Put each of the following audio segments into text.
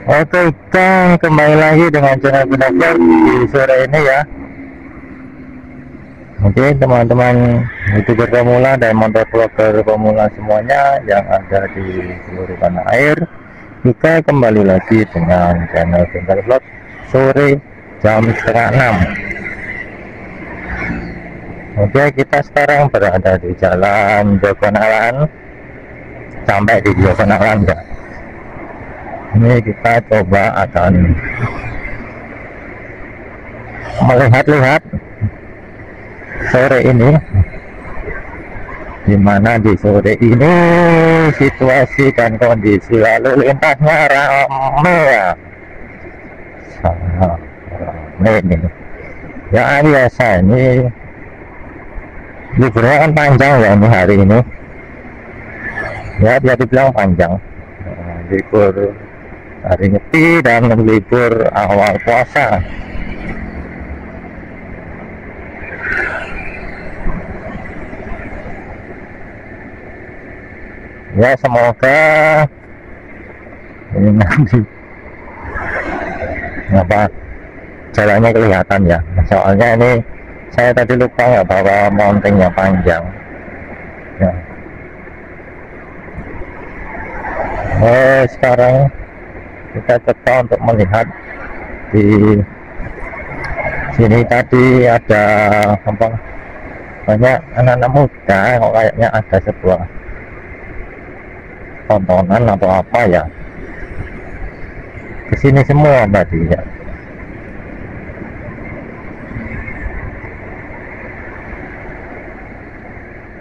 Oke, kita kembali lagi dengan channel Pinocchio di sore ini ya. Oke, teman-teman YouTuber pemula dan motovlogger pemula semuanya yang ada di seluruh tanah air, kita kembali lagi dengan channel Pintar Vlog sore jam setengah 6. Oke, kita sekarang berada di Jalan Jogonalan, sampai di Jogonalan ya. Ini kita coba akan melihat-lihat sore ini, dimana di sore ini situasi dan kondisi lalu lintasnya ramai ya, sangat ramai ini ya. Biasa ini liburnya kan panjang ya, ini hari ini ya, dia dibilang panjang, libur hari nyepi dan libur awal puasa. Ya, semoga ini nanti apa jalannya kelihatan ya, soalnya ini saya tadi lupa ya bahwa mountingnya panjang ya. Sekarang kita coba untuk melihat di sini. Tadi ada apa, banyak anak-anak muda, kok kayaknya ada sebuah tontonan atau apa ya, kesini semua tadi ya.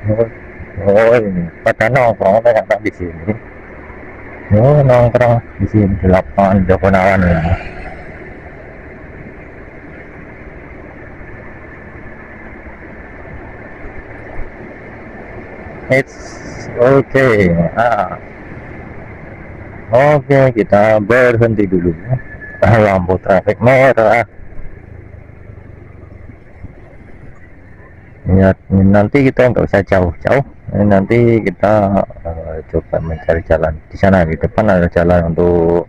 Ini pada nongkrong ternyata di sini. Nongkrong di sini di lapangan Jogonalan ini. It's okay. Oke, kita berhenti dulu. Lampu traffic merah. Ya, nanti kita nggak usah jauh-jauh. Nanti kita coba mencari jalan. Di sana di depan ada jalan untuk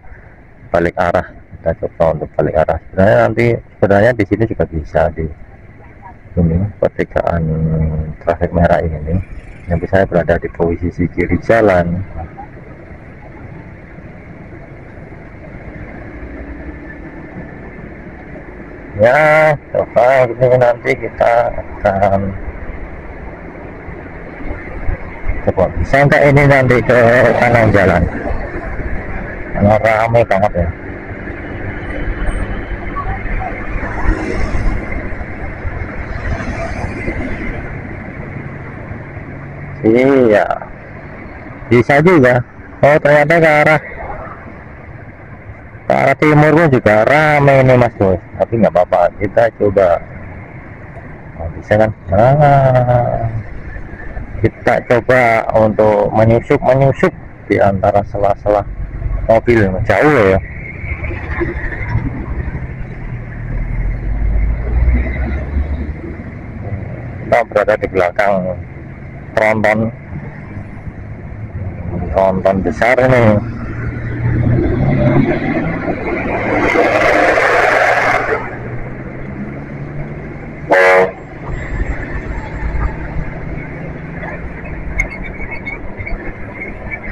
balik arah. Kita coba untuk balik arah. Sebenarnya di sini juga bisa, di ini pertigaan traffic merah ini. Yang saya berada di posisi kiri jalan. Ya, coba ini nanti kita akan coba sampai ini nanti ke kanan jalan, karena ramai banget ya. Iya, bisa juga. Oh, ternyata ke arah timur pun juga ramai ini Mas Bos, tapi nggak apa-apa, kita coba. Bisa kan? Kita coba untuk menyusup di antara sela-sela mobil, jauh ya. Kita berada di belakang tronton besar ini.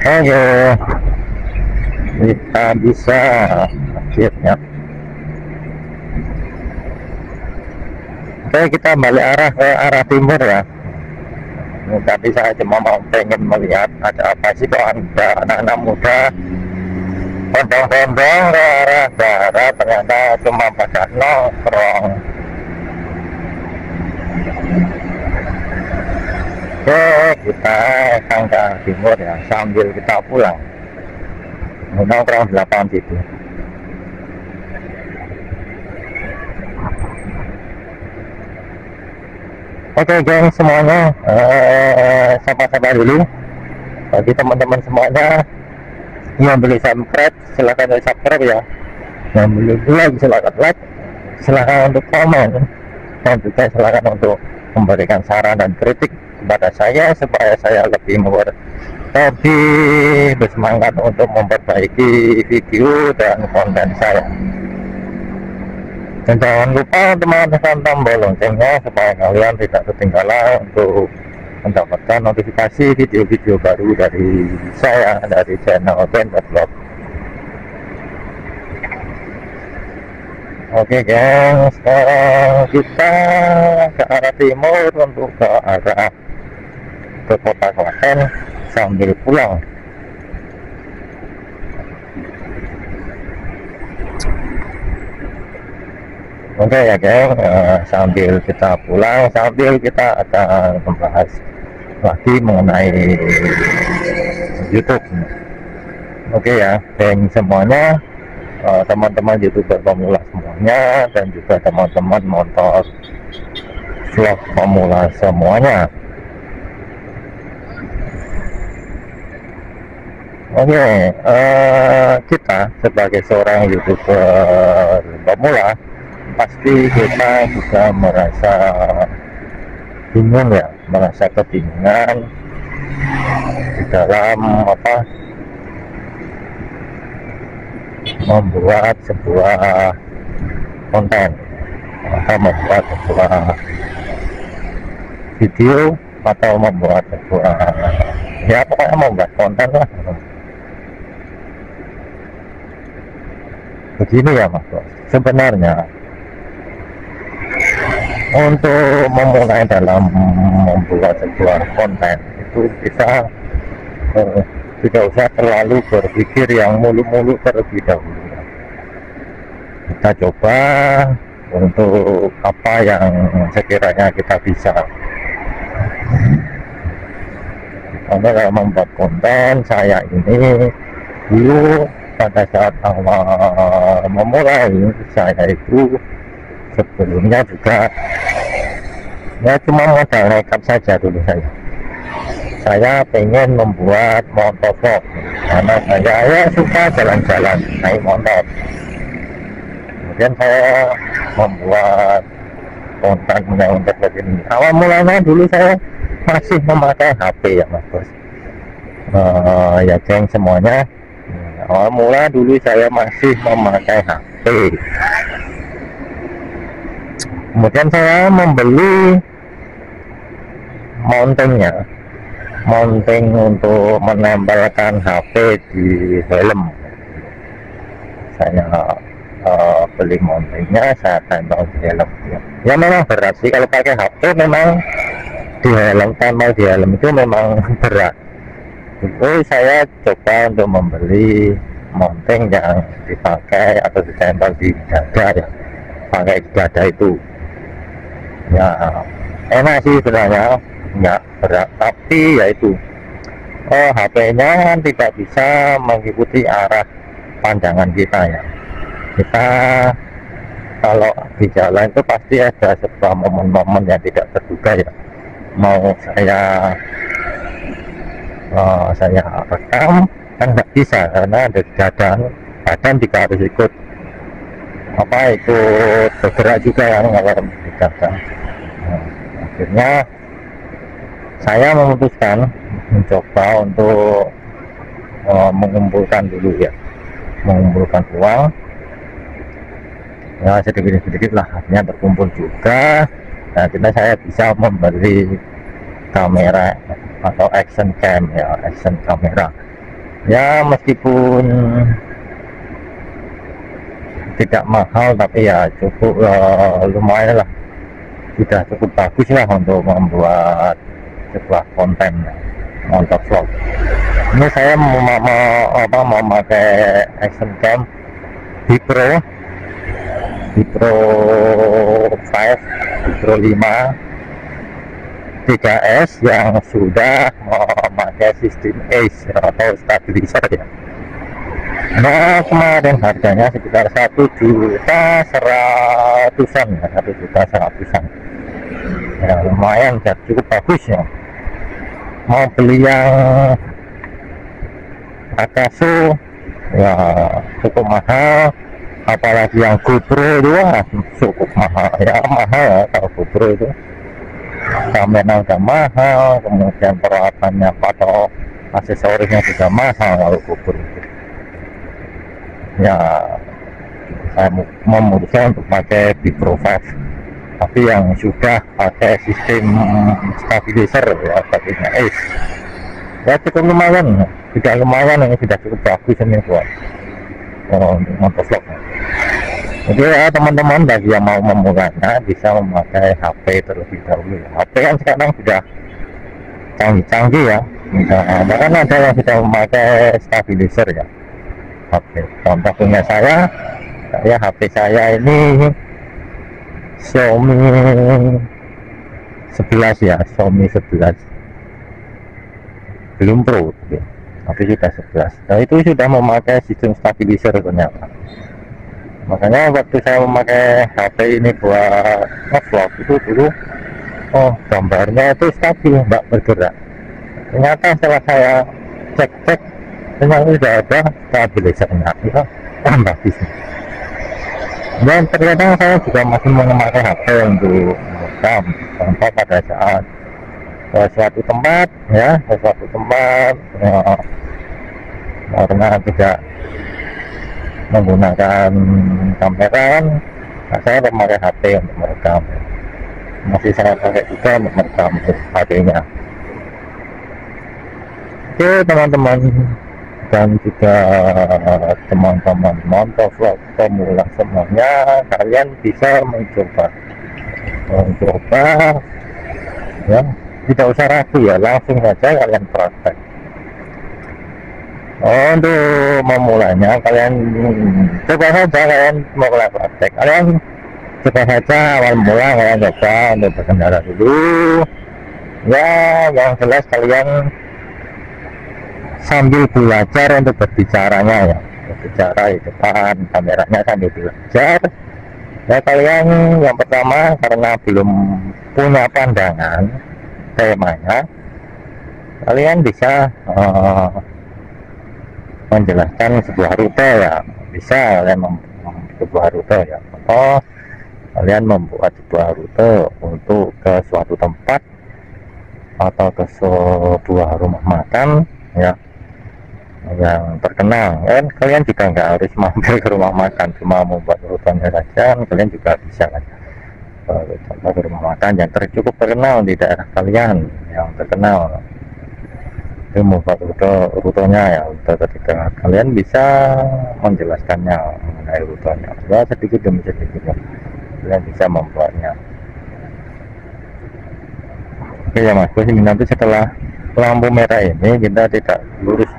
Oke, kita bisa akhirnya. Oke, kita balik arah ke arah timur ya. Tadi saya cuma pengen melihat ada apa sih kok ada anak-anak muda bondong-bondong ke arah barat, ternyata cuma pada nongkrong. Oke, kita akan ke timur ya, sambil kita pulang nongkrong di lapangan situ. Oke geng semuanya, sapa-sapa dulu bagi teman-teman semuanya yang belum subscribe, silahkan subscribe ya. Yang belum like silahkan like, silahkan untuk komen, dan juga silahkan untuk memberikan saran dan kritik kepada saya supaya saya lebih lebih bersemangat untuk memperbaiki video dan konten saya. Dan jangan lupa teman-teman tombol loncengnya supaya kalian tidak ketinggalan untuk mendapatkan notifikasi video-video baru dari saya, dari channel Bentar Vlog. Oke guys, sekarang kita ke arah timur untuk ke arah ke kota Klaten sambil pulang. Oke ya guys, sambil kita pulang, sambil kita akan membahas lagi mengenai YouTube. Oke ya, dan semuanya teman-teman YouTuber pemula semuanya, dan juga teman-teman motor vlog pemula semuanya. Oke, kita sebagai seorang YouTuber pemula pasti kita juga merasa bingung ya, merasa kebingungan di dalam membuat sebuah konten atau membuat sebuah video atau membuat sebuah, ya pokoknya membuat konten lah. Begini ya Mas Bos, sebenarnya untuk memulai dalam membuat sebuah konten itu kita tidak usah terlalu berpikir yang mulu-mulu terlebih dahulu. Kita coba untuk apa yang sekiranya kita bisa. Karena kalau membuat konten saya ini dulu pada saat awal memulai, saya itu sebelumnya juga ya cuma modal nekat saja dulu. Saya pengen membuat motovlog karena saya ya suka jalan-jalan naik motor. Kemudian saya membuat konten untuk begini. Awal mulanya dulu saya masih memakai HP ya Mas Bos. Ya geng semuanya, awal mula dulu saya masih memakai HP. Kemudian saya membeli mounting untuk menempelkan HP di helm. Saya beli mountingnya, saya tempel di helm. Ya memang berat sih kalau pakai HP, memang di helm, tempel di helm itu memang berat. Itu saya coba untuk membeli mounting yang dipakai atau ditempel di dada ya, pakai di dada itu. Ya enak sih sebenarnya, nggak berat, tapi yaitu HP-nya tidak bisa mengikuti arah pandangan kita ya. Kita kalau di jalan itu pasti ada sebuah momen-momen yang tidak terduga ya. Mau saya rekam kan nggak bisa karena ada badan juga harus ikut ikut bergerak juga ya kalau di dada. Akhirnya saya memutuskan mencoba untuk mengumpulkan uang ya, sedikit-sedikit lah, akhirnya terkumpul juga. Nah, akhirnya saya bisa membeli kamera atau action cam ya, action kamera ya, meskipun tidak mahal tapi ya cukup lumayan lah, sudah cukup bagus lah untuk membuat sebuah konten motor vlog. Ini saya mau pakai action cam Bipro 5 3S yang sudah memakai sistem ACE atau stabilizer ya. Nah, kemarin harganya sekitar 1.100.000-an ya, 1.100.000-an ya, lumayan ya, cukup bagus ya. Mau beli yang Akaso ya cukup mahal, apalagi yang GoPro itu cukup mahal ya, kalau GoPro itu kamera udah mahal, kemudian perawatannya aksesorisnya juga mahal kalau bubur. Ya saya memutuskan untuk pakai Big Pro 5, tapi yang sudah pakai sistem stabilizer ya, sepertinya ya cukup lumayan, tidak lumayan, ini sudah cukup bagus ini buat untuk motovlog. Jadi ya teman-teman, bagi yang mau memulainya bisa memakai HP terlebih dahulu. HP kan sekarang sudah canggih-canggih ya, bahkan ada yang sudah memakai stabilizer ya HP. Contoh punya saya HP saya ini Xiaomi 11 ya, Xiaomi 11 belum Pro ya, tapi sudah 11. Nah itu sudah memakai sistem stabilizer ternyata. Makanya waktu saya memakai HP ini buat vlog itu dulu, oh gambarnya itu stabil, nggak bergerak. Ternyata setelah saya cek ternyata sudah ada stabilizernya, itu bagus. Dan terkadang saya juga masih memakai HP untuk merekam, contoh pada saat ke suatu tempat ya, karena tidak menggunakan kamera kan, nah, saya memakai HP untuk merekam, masih saya pakai juga untuk merekam HP-nya. Oke teman-teman, dan juga teman-teman motovlog pemula semuanya, kalian bisa mencoba ya, tidak usah ragu ya, langsung saja kalian praktek. Untuk memulainya kalian coba saja, kalian mulai praktek, kalian coba saja awal mula, kalian coba untuk berkendara dulu ya, yang jelas kalian sambil belajar untuk berbicaranya ya, berbicara di depan kameranya sambil belajar ya. Kalian yang pertama, karena belum punya pandangan temanya, kalian bisa menjelaskan sebuah rute ya, bisa kalian membuat sebuah rute ya, atau kalian membuat sebuah rute untuk ke suatu tempat atau ke sebuah rumah makan ya yang terkenal kan. Kalian juga nggak harus mampir ke rumah makan, cuma membuat rutenya saja, kalian juga bisa kan. Contoh ke rumah makan yang cukup terkenal di daerah kalian, yang terkenal itu membuat rutenya ya. Ketika kalian bisa menjelaskannya mengenai rutenya ya, sedikit demi sedikit ya, kalian bisa membuatnya. Oke ya mas, nanti setelah lampu merah ini kita tidak lurus,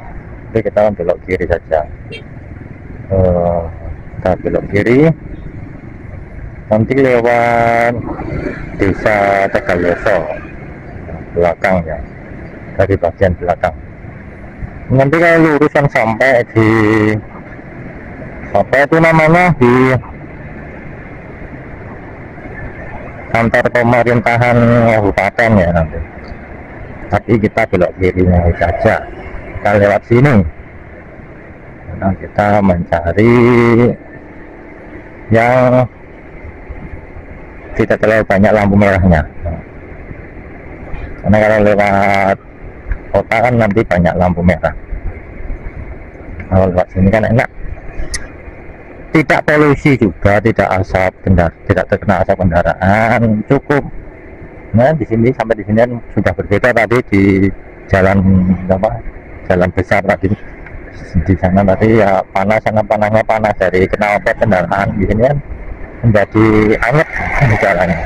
kita belok kiri saja. Kita belok kiri, nanti lewat desa Tegalyoso belakang ya, dari bagian belakang. Nanti kalau lurusan sampai di apa itu namanya, di kantor pemerintahan kabupaten ya nanti, tapi kita belok kirinya saja, kita lewat sini. Nah, kita mencari yang tidak terlalu banyak lampu merahnya, karena kalau lewat kota kan nanti banyak lampu merah. Kalau lewat sini kan enak, tidak polusi juga, tidak asap kendaraan, tidak terkena asap kendaraan, cukup. Nah di sini sampai di sini kan sudah berbeda tadi di jalan apa, jalan besar tadi. Di sana tadi ya panas, sangat panasnya, panas dari knalpot kendaraan. Di sini kan menjadi anget jalannya.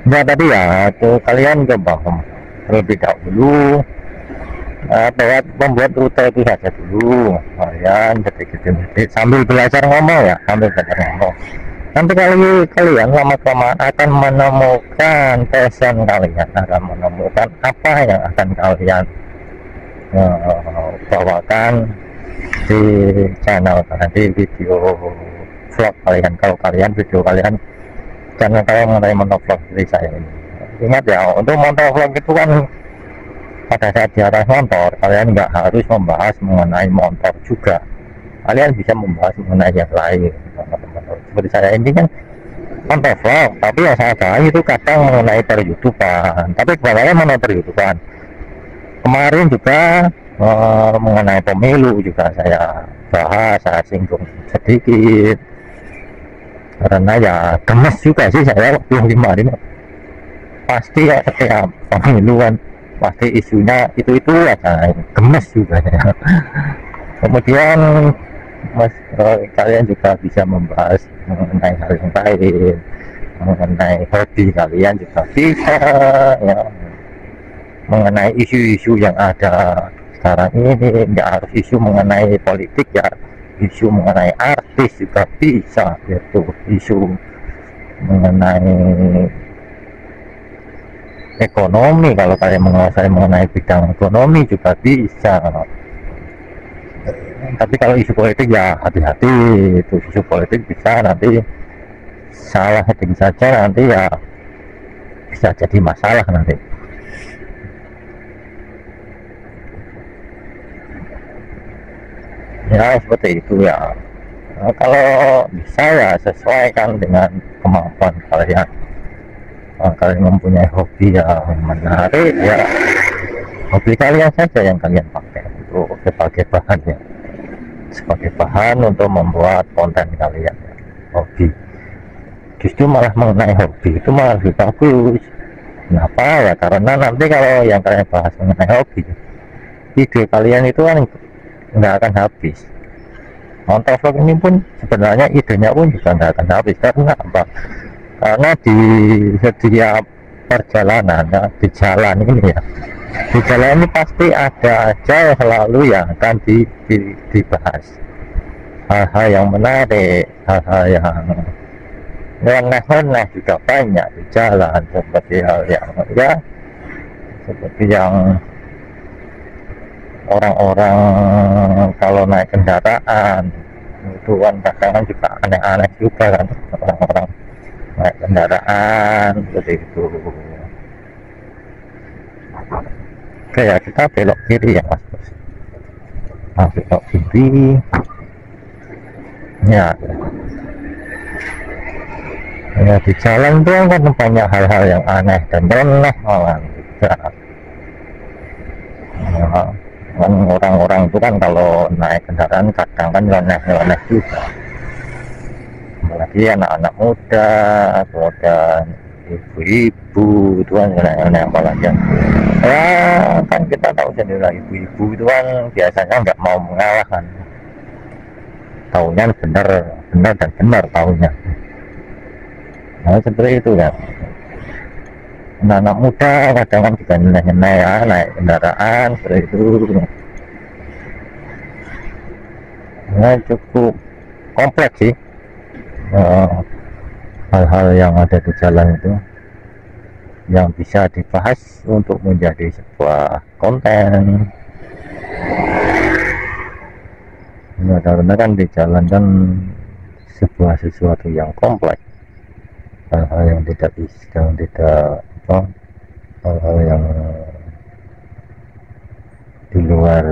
Nah tadi ya itu kalian coba terlebih dahulu membuat rute itu saja dulu, kalian sedikit sambil belajar ngomong ya, sambil belajar ngomong. Nanti kalian lama-kelamaan akan menemukan passion kalian, akan menemukan apa yang akan kalian bawakan di channel kalian, di video vlog kalian. Kalau kalian video kalian, channel kalian mengenai motovlog seperti saya ini. Ingat ya, untuk motovlog itu kan pada saat di atas motor, kalian nggak harus membahas mengenai motor juga, kalian bisa membahas mengenai yang lain. Seperti saya ini kan vlog, tapi yang saya bahas itu kadang mengenai per YouTubean, tapi kebanyakan mengenai per YouTubean. Kemarin juga mengenai pemilu juga saya bahas, saya singgung sedikit, karena ya gemes juga sih saya waktu yang kemarin. Pasti ya setiap pemilu kan pasti isunya itu aja, gemes juga ya. Kemudian kalian juga bisa membahas mengenai hal yang lain, mengenai hobi kalian juga bisa ya, mengenai isu-isu yang ada sekarang ini, nggak harus isu mengenai politik ya, isu mengenai artis juga bisa gitu, isu mengenai ekonomi kalau kalian menguasai mengenai bidang ekonomi juga bisa. Tapi kalau isu politik ya hati-hati, itu isu politik bisa nanti salah heading saja, nanti ya bisa jadi masalah nanti. Ya seperti itu ya. Nah, kalau bisa ya sesuaikan dengan kemampuan kalian. Nah, kalian mempunyai hobi yang menarik ya, hobi kalian saja yang kalian pakai untuk sebagai bahan ya, sebagai bahan untuk membuat konten kalian ya. Hobi justru malah mengenai hobi itu malah lebih bagus. Kenapa ya? Karena nanti kalau yang kalian bahas mengenai hobi, ide kalian itu kan nggak akan habis. Motovlog ini pun sebenarnya idenya pun juga nggak akan habis. Karena apa? Karena di setiap perjalanan ya, di jalan ini ya, di jalan ini pasti ada aja selalu yang akan dibahas hal-hal yang menarik, hal-hal yang aneh-aneh juga banyak di jalan, seperti hal yang ya, seperti yang orang-orang kalau naik kendaraan itu kan kadang juga aneh-aneh juga kan, orang-orang naik kendaraan seperti itu. Oke ya, kita belok kiri ya mas bos. Nah, belok kiri ya. Ya di jalan itu kan banyak hal-hal yang aneh dan aneh malah juga. Ya, kan orang-orang itu kan kalau naik kendaraan kadang kan aneh-aneh juga, apalagi anak-anak muda, kemudian ibu-ibu itu kan aneh-aneh, apalagi ya kan kita tahu sendiri lah, ibu-ibu itu kan biasanya nggak mau mengalah kan, taunya benar dan benar taunya. Nah seperti itu ya, anak-anak muda kadang kan juga nyeneh-nyeneh ya naik kendaraan seperti itu. Nah cukup kompleks sih hal-hal yang ada di jalan itu yang bisa dibahas untuk menjadi sebuah konten. Nah, karena kan di jalan kan sebuah sesuatu yang kompleks, hal-hal yang tidak hal-hal yang di luar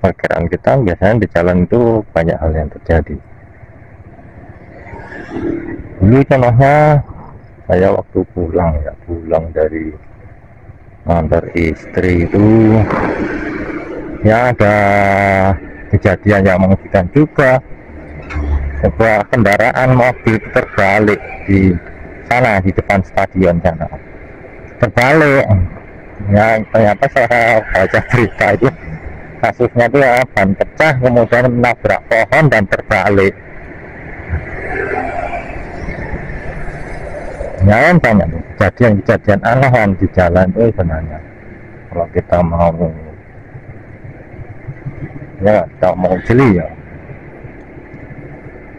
perkiraan kita. Biasanya di jalan itu banyak hal yang terjadi. Dulu contohnya saya waktu pulang dari ngantar istri itu ya ada kejadian yang mengejutkan juga. Sebuah kendaraan mobil terbalik di sana, di depan stadion sana, terbalik ya. Ternyata saya baca berita itu kasusnya itu ya, ban pecah kemudian menabrak pohon dan terbalik ya. Kan banyak kejadian aneh kan di jalan itu sebenarnya. Kalau kita mau jeli ya.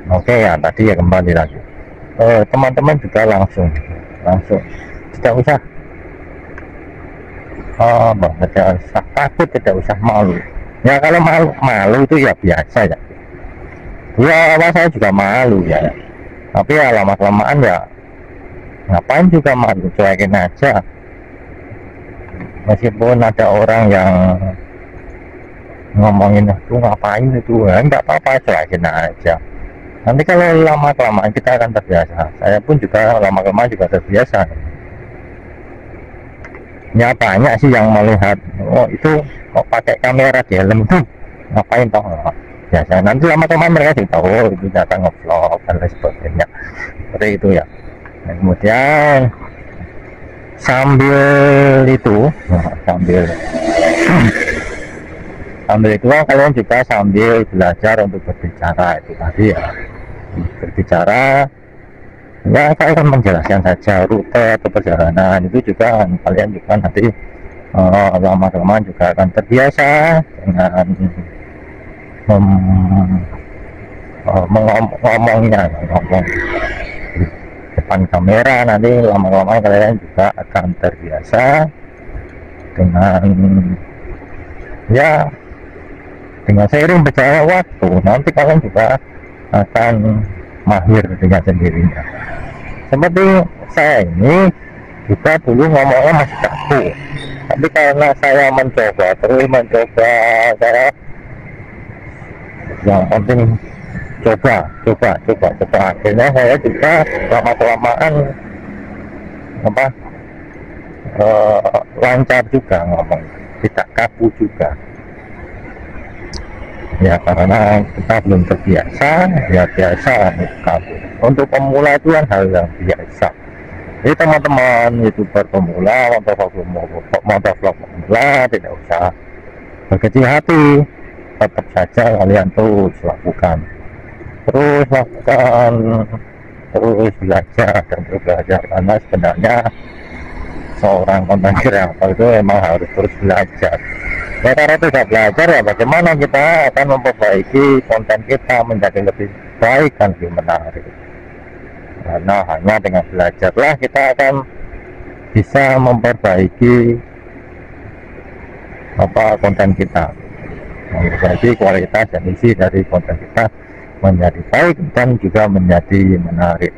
Oke ya, tadi ya kembali lagi, teman-teman juga langsung tidak usah tidak usah takut, tidak usah malu ya. Kalau malu itu ya biasa ya, awal saya juga malu ya, tapi ya lama-kelamaan ya ngapain juga malu, cuekin aja. Meskipun ada orang yang ngomongin itu ngapain itu ya, nggak apa-apa, cuekin aja. Nanti kalau lama kelamaan kita akan terbiasa. Saya pun juga lama kelamaan juga terbiasa. Ya banyak sih yang melihat, oh itu kok pakai kamera di helm itu ngapain toh, biasa nanti lama kelamaan mereka juga tahu, oh itu datang ngevlog dan lain sebagainya, seperti itu ya. Nah, kemudian sambil itu sambil itu kalian juga sambil belajar untuk berbicara itu tadi ya. Berbicara ya, saya akan menjelaskan saja rute atau perjalanan itu juga kalian juga nanti lama kelamaan juga akan terbiasa dengan ngomong di depan kamera. Nanti lama kelamaan kalian juga akan terbiasa dengan ya, dengan seiring berjalannya waktu nanti kalian juga akan mahir dengan sendirinya. Seperti saya ini juga dulu ngomongnya masih kaku, tapi karena saya mencoba saya yang penting coba akhirnya saya juga lama kelamaan lancar juga ngomong, tidak kaku juga ya, karena kita belum terbiasa ya, biasa kaku. Untuk pemula itu kan hal yang biasa. Jadi teman-teman youtuber pemula, motovlog pemula tidak usah berkecil hati, tetap saja kalian terus lakukan, terus belajar dan terus belajar, karena sebenarnya seorang konten kreator itu memang harus terus belajar. Ya, karena tidak belajar ya bagaimana kita akan memperbaiki konten kita menjadi lebih baik dan lebih menarik. Karena hanya dengan belajarlah kita akan bisa memperbaiki konten kita, memperbaiki kualitas dan isi dari konten kita menjadi baik dan juga menjadi menarik.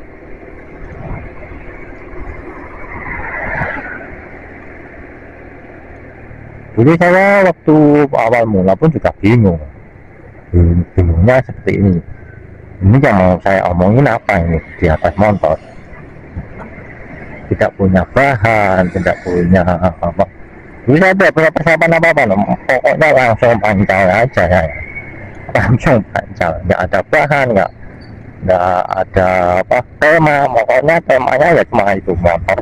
Dulu saya waktu awal mula pun juga bingungnya seperti ini yang mau saya omongin apa ini di atas motor, tidak punya bahan, tidak punya apa. Dulu saya tidak punya persiapan apa-apa, pokoknya langsung pancal aja ya, langsung pancal, nggak ada bahan, nggak ada tema, pokoknya temanya ya cuma itu motor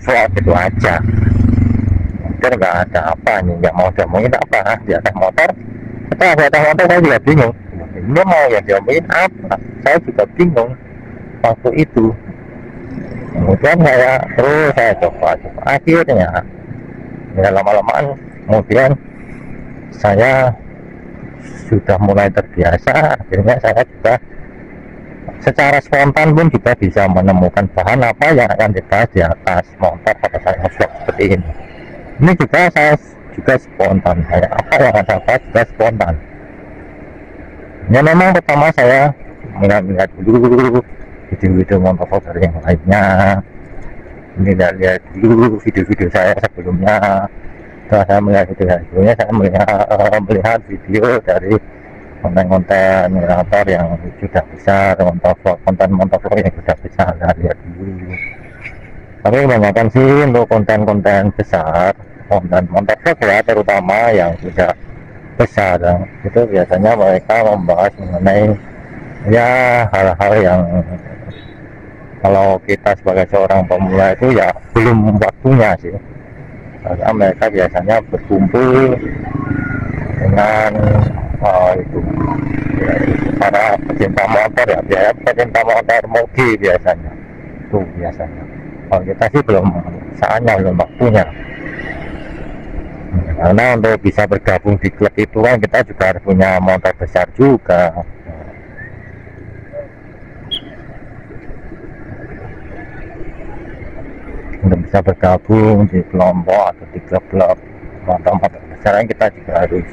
vlog gitu aja. Nggak ada apa nih, nggak mau diomongin apa di atas motor. Setelah di atas motor saya juga bingung, ini mau yang diomongin apa, saya juga bingung waktu itu. Kemudian saya coba akhirnya ya lama-lamaan kemudian saya sudah mulai terbiasa. Akhirnya saya juga secara spontan pun juga bisa menemukan bahan apa yang akan dibahas di atas motor pada saya vlog seperti ini. Ini juga saya juga spontan, saya apa yang saya bahas juga spontan ya. Memang pertama saya melihat dulu video-video motovlog dari yang lainnya, lihat dulu video-video saya sebelumnya. Setelah saya melihat video sebelumnya, saya melihat video dari konten-konten kreator yang sudah besar, konten motovlog yang sudah besar, saya lihat dulu. Tapi kebanyakan sih untuk konten-konten besar, konten motovlog ya, terutama yang sudah besar itu biasanya mereka membahas mengenai ya hal-hal yang kalau kita sebagai seorang pemula itu ya belum waktunya sih, karena mereka biasanya berkumpul dengan itu ya, para pecinta motor ya, pecinta motor moge biasanya itu biasanya. Kalau kita sih belum saatnya, belum waktunya, karena untuk bisa bergabung di klub itu kan kita juga harus punya motor besar juga. Untuk bisa bergabung di kelompok atau di klub-klub motor besar kita juga harus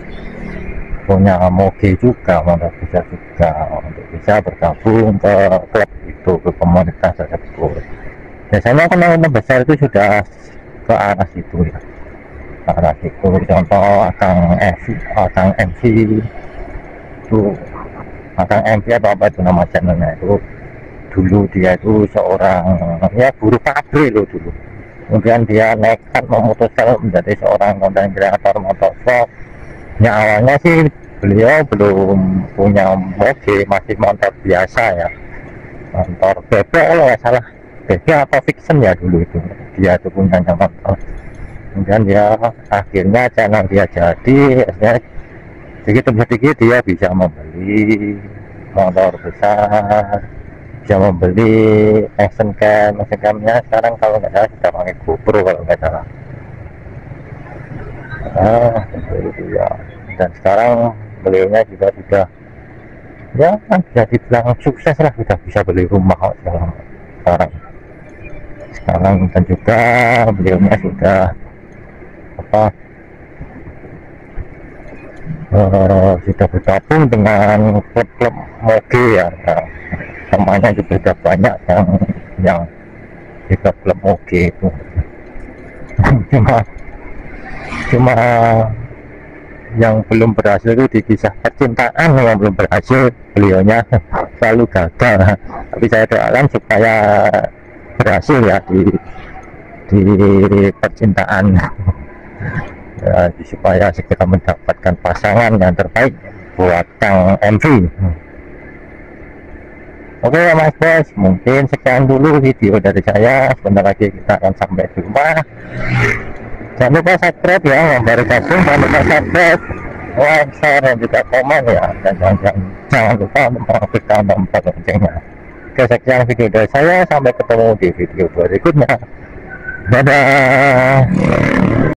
punya moge juga, motor besar juga, untuk bisa bergabung ke klub itu, ke komunitas tersebut. Biasanya konten besar itu sudah ke arah situ ya, ke arah situ. Contoh Akang MC itu Akang MP atau apa itu nama channelnya itu. Dulu dia itu seorang ya buruh pabrik loh dulu, kemudian dia nekat memutuskan menjadi seorang konten kreator motovlog. Ya awalnya sih beliau belum punya moge, masih motor biasa ya, motor bebek kalau nggak salah, bebek atau fiction ya dulu itu dia tuh punyanya motor. Kemudian dia akhirnya channel dia jadi, akhirnya sedikit demi sedikit dia bisa membeli motor besar, bisa membeli action camnya sekarang kalau nggak salah sudah pakai GoPro kalau nggak salah. Nah itu ya, dan sekarang beliaunya juga sudah ya kan bisa dibilang sukses lah, sudah bisa beli rumah sekarang dan juga beliaunya sudah apa sudah bergabung dengan klub-klub moge ya. Nah, temannya juga sudah banyak yang di klub moge itu. cuma yang belum berhasil itu di kisah percintaan yang belum berhasil, beliaunya selalu gagal. Tapi saya doakan supaya berhasil ya di percintaan ya, supaya segera mendapatkan pasangan yang terbaik buat Kang MV. Oke ya Mas Bos, mungkin sekian dulu video dari saya. Sebentar lagi kita akan sampai di rumah. Jangan lupa subscribe ya, yang baru gabung jangan lupa subscribe, like, share, dan juga komen ya. Dan jangan lupa untuk mengaktifkan tombol loncengnya. Oke, sekian video dari saya, sampai ketemu di video berikutnya. Dadah.